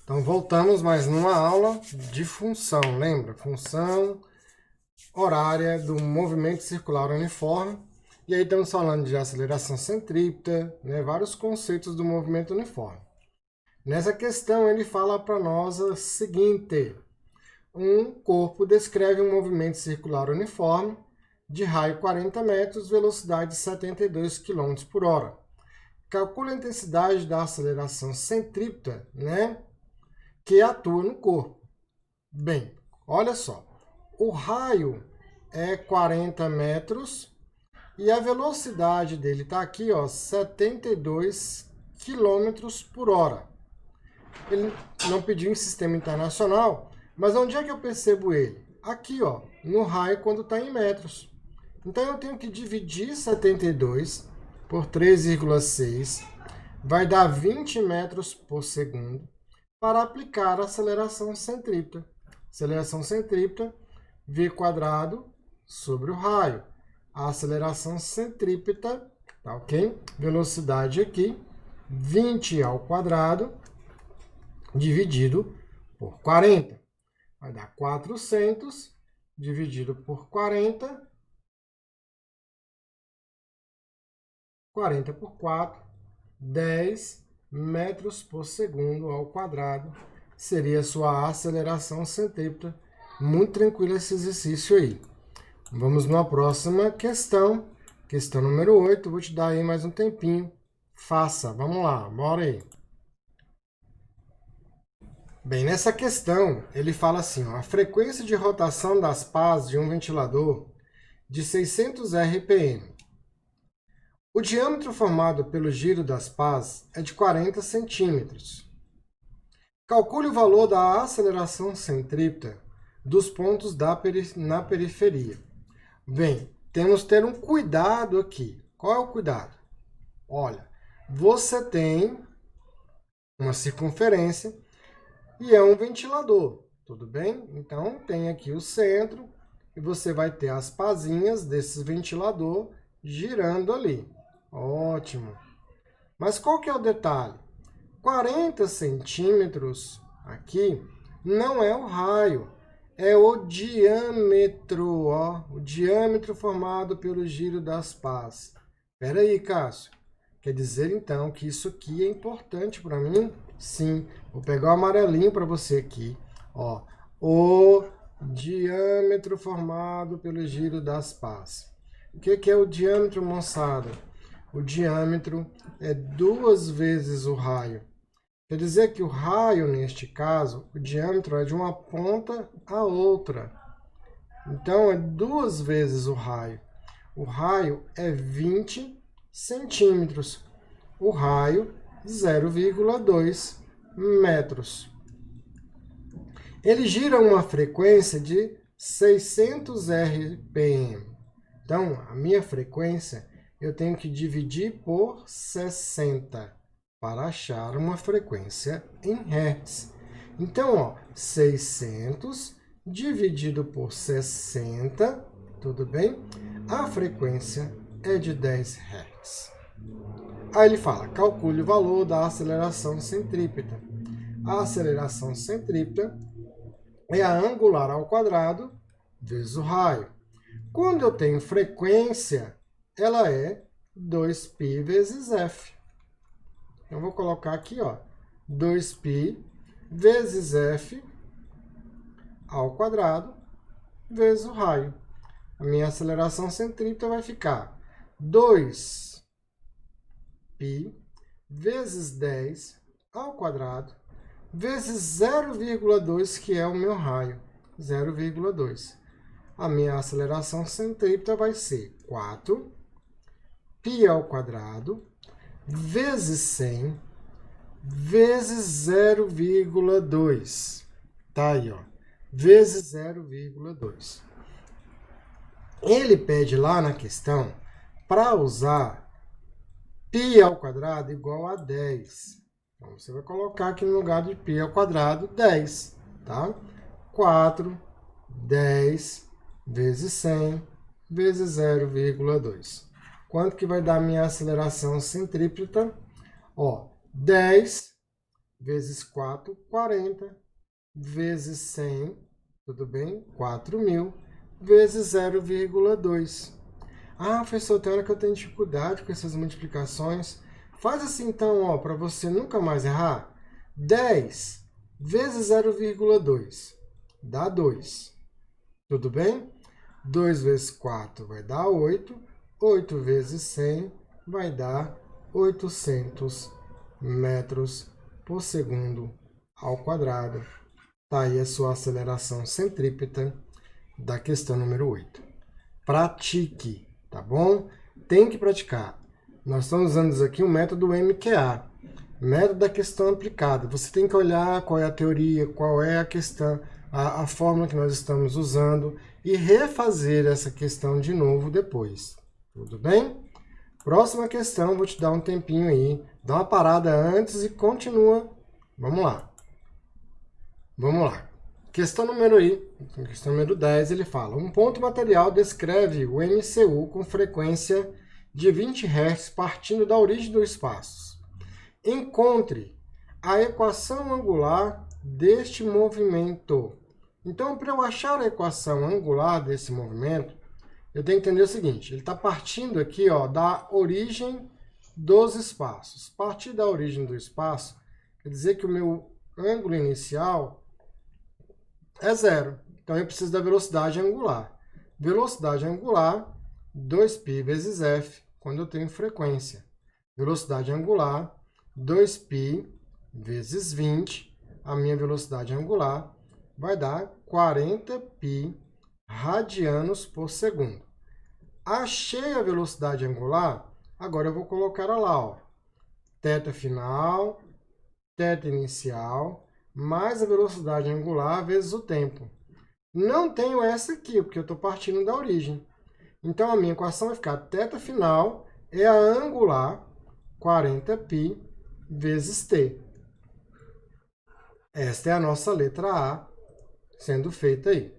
Então, voltamos mais numa aula de função, lembra? Função horária do movimento circular uniforme. E aí estamos falando de aceleração centrípeta, né? Vários conceitos do movimento uniforme. Nessa questão, ele fala para nós o seguinte: um corpo descreve um movimento circular uniforme de raio 40 metros, velocidade 72 km por hora. Calcule a intensidade da aceleração centrípeta, né, que atua no corpo. Bem, olha só, o raio é 40 metros e a velocidade dele está aqui, ó, 72 km por hora. Ele não pediu em sistema internacional, mas onde é que eu percebo ele? Aqui, ó, no raio quando está em metros. Então eu tenho que dividir 72 por 3,6, vai dar 20 metros por segundo, para aplicar a aceleração centrípeta. Aceleração centrípeta, v quadrado sobre o raio. A aceleração centrípeta, tá ok? Velocidade aqui, 20 ao quadrado, dividido por 40. Vai dar 400, dividido por 40. 40 por 4, 10 metros por segundo ao quadrado, seria a sua aceleração centrípeta. Muito tranquilo esse exercício aí. Vamos numa próxima questão, questão número 8, vou te dar aí mais um tempinho. Faça, vamos lá, bora aí. Bem, nessa questão, ele fala assim, ó, a frequência de rotação das pás de um ventilador de 600 RPM. O diâmetro formado pelo giro das pás é de 40 centímetros. Calcule o valor da aceleração centrípeta dos pontos na periferia. Bem, temos que ter um cuidado aqui. Qual é o cuidado? Olha, você tem uma circunferência e é um ventilador, tudo bem? Então, tem aqui o centro e você vai ter as pazinhas desse ventilador girando ali. Ótimo. Mas qual que é o detalhe? 40 centímetros aqui não é o raio, é o diâmetro, ó, o diâmetro formado pelo giro das pás. Espera aí, Cássio. Quer dizer, então, que isso aqui é importante para mim? Sim. Vou pegar o amarelinho para você aqui. Ó, o diâmetro formado pelo giro das pás. O que é o diâmetro, moçada? O diâmetro é 2 vezes o raio. Quer dizer que o raio, neste caso, o diâmetro é de uma ponta à outra. Então, é 2 vezes o raio. O raio é 20 centímetros. O raio, 0,2 metros. Ele gira uma frequência de 600 RPM. Então, a minha frequência eu tenho que dividir por 60 para achar uma frequência em Hz. Então, ó, 600 dividido por 60, tudo bem? A frequência é de 10 Hz. Aí ele fala, calcule o valor da aceleração centrípeta. A aceleração centrípeta é a angular ao quadrado vezes o raio. Quando eu tenho frequência, ela é 2π vezes f. Eu vou colocar aqui, ó, 2π vezes f ao quadrado vezes o raio. A minha aceleração centrípeta vai ficar 2π vezes 10 ao quadrado vezes 0,2, que é o meu raio, 0,2. A minha aceleração centrípeta vai ser 4π ao quadrado vezes 100 vezes 0,2. Tá aí, ó, vezes 0,2. Ele pede lá na questão para usar π ao quadrado igual a 10. Então, você vai colocar aqui no lugar de π ao quadrado 10, tá? 4, 10 vezes 100 vezes 0,2. Quanto que vai dar a minha aceleração centrípeta? Ó, 10 vezes 4, 40, vezes 100, tudo bem? 4.000, vezes 0,2. Ah, professor, tem hora que eu tenho dificuldade com essas multiplicações. Faz assim então, ó, para você nunca mais errar. 10 vezes 0,2 dá 2. Tudo bem? 2 vezes 4 vai dar 8. 8 vezes 100 vai dar 800 metros por segundo ao quadrado. Está aí a sua aceleração centrípeta da questão número 8. Pratique, tá bom? Tem que praticar. Nós estamos usando aqui o método MQA, método da questão aplicada. Você tem que olhar qual é a teoria, qual é a questão, a fórmula que nós estamos usando e refazer essa questão de novo depois. Tudo bem? Próxima questão, vou te dar um tempinho aí, dá uma parada antes e continua. Vamos lá. Vamos lá. Questão número 10, ele fala: um ponto material descreve o MCU com frequência de 20 Hz partindo da origem do espaço. Encontre a equação angular deste movimento. Então, para eu achar a equação angular desse movimento, eu tenho que entender o seguinte: ele está partindo aqui, ó, da origem dos espaços. Partir da origem do espaço quer dizer que o meu ângulo inicial é zero. Então, eu preciso da velocidade angular. Velocidade angular, 2π vezes f, quando eu tenho frequência. Velocidade angular, 2π vezes 20. A minha velocidade angular vai dar 40π radianos por segundo. Achei a velocidade angular, agora eu vou colocar ela lá, ó. Θ final, θ inicial, mais a velocidade angular vezes o tempo. Não tenho essa aqui, porque eu estou partindo da origem. Então, a minha equação vai ficar θ final é a angular, 40π vezes t. Esta é a nossa letra A sendo feita aí.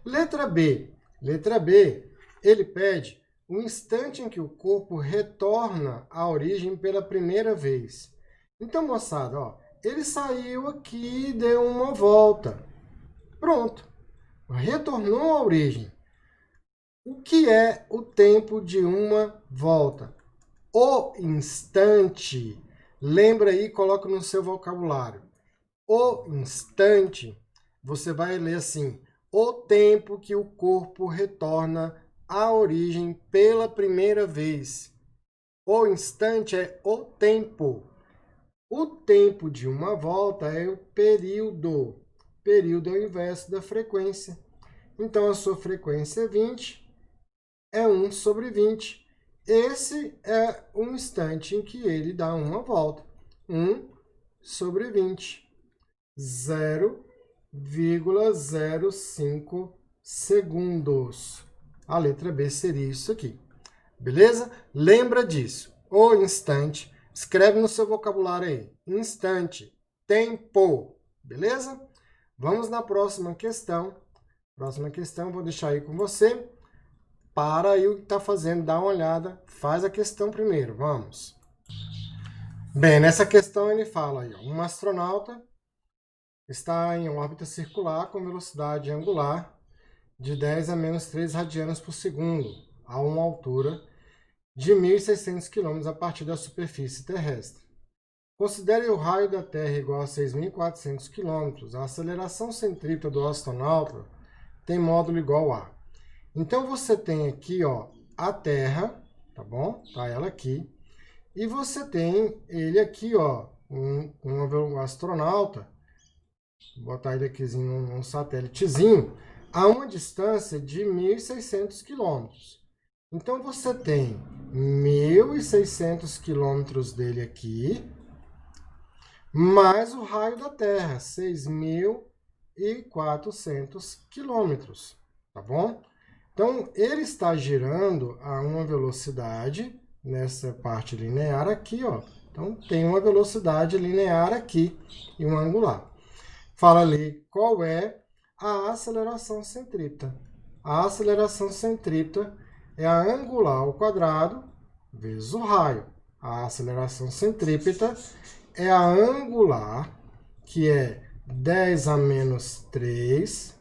Letra B. Letra B, ele pede o instante em que o corpo retorna à origem pela primeira vez. Então, moçada, ó, ele saiu aqui e deu uma volta. Pronto. Retornou à origem. O que é o tempo de uma volta? O instante. Lembra aí, coloca no seu vocabulário. O instante, você vai ler assim: o tempo que o corpo retorna à origem pela primeira vez. O instante é o tempo. O tempo de uma volta é o período. Período é o inverso da frequência. Então, a sua frequência é 20, é 1 sobre 20. Esse é o instante em que ele dá uma volta. 1 sobre 20. 0,05 segundos. A letra B seria isso aqui. Beleza? Lembra disso. O instante. Escreve no seu vocabulário aí. Instante. Tempo. Beleza? Vamos na próxima questão. Próxima questão, vou deixar aí com você. Para aí o que está fazendo, dá uma olhada. Faz a questão primeiro. Vamos. Bem, nessa questão ele fala aí, ó, um astronauta está em órbita circular com velocidade angular de 10 a menos 3 radianos por segundo, a uma altura de 1.600 km a partir da superfície terrestre. Considere o raio da Terra igual a 6.400 km. A aceleração centrípeta do astronauta tem módulo igual a. Então, você tem aqui, ó, a Terra, tá bom? Tá ela aqui. E você tem ele aqui, ó, um astronauta. Vou botar ele aqui num satélitezinho, a uma distância de 1.600 km. Então, você tem 1.600 km dele aqui, mais o raio da Terra, 6.400 km, tá bom? Então, ele está girando a uma velocidade, nessa parte linear aqui, ó. Então, tem uma velocidade linear aqui e uma angular. Fala ali qual é a aceleração centrípeta. A aceleração centrípeta é a angular ao quadrado vezes o raio. A aceleração centrípeta é a angular, que é 10 a menos 3,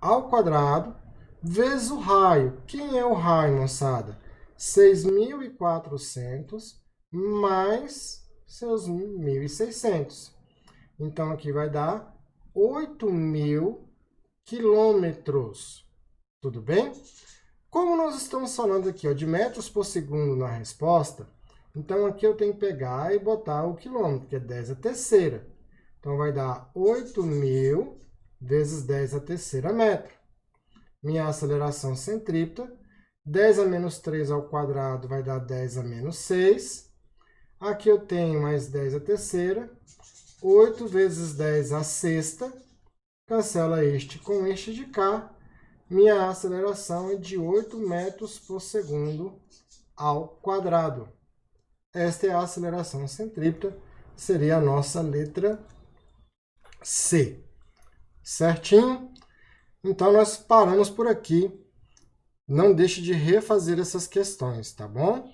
ao quadrado, vezes o raio. Quem é o raio, moçada? 6.400 mais seus 1.600. Então, aqui vai dar 8.000 quilômetros. Tudo bem? Como nós estamos falando aqui de metros por segundo na resposta, então aqui eu tenho que pegar e botar o quilômetro, que é 10 à terceira. Então, vai dar 8.000 vezes 10 à terceira metro. Minha aceleração centrípeta, 10 a menos 3 ao quadrado vai dar 10 a menos 6. Aqui eu tenho mais 10 à terceira. 8 vezes 10 à sexta. Cancela este com este de cá. Minha aceleração é de 8 metros por segundo ao quadrado. Esta é a aceleração centrípeta, seria a nossa letra C. Certinho? Então, nós paramos por aqui. Não deixe de refazer essas questões, tá bom?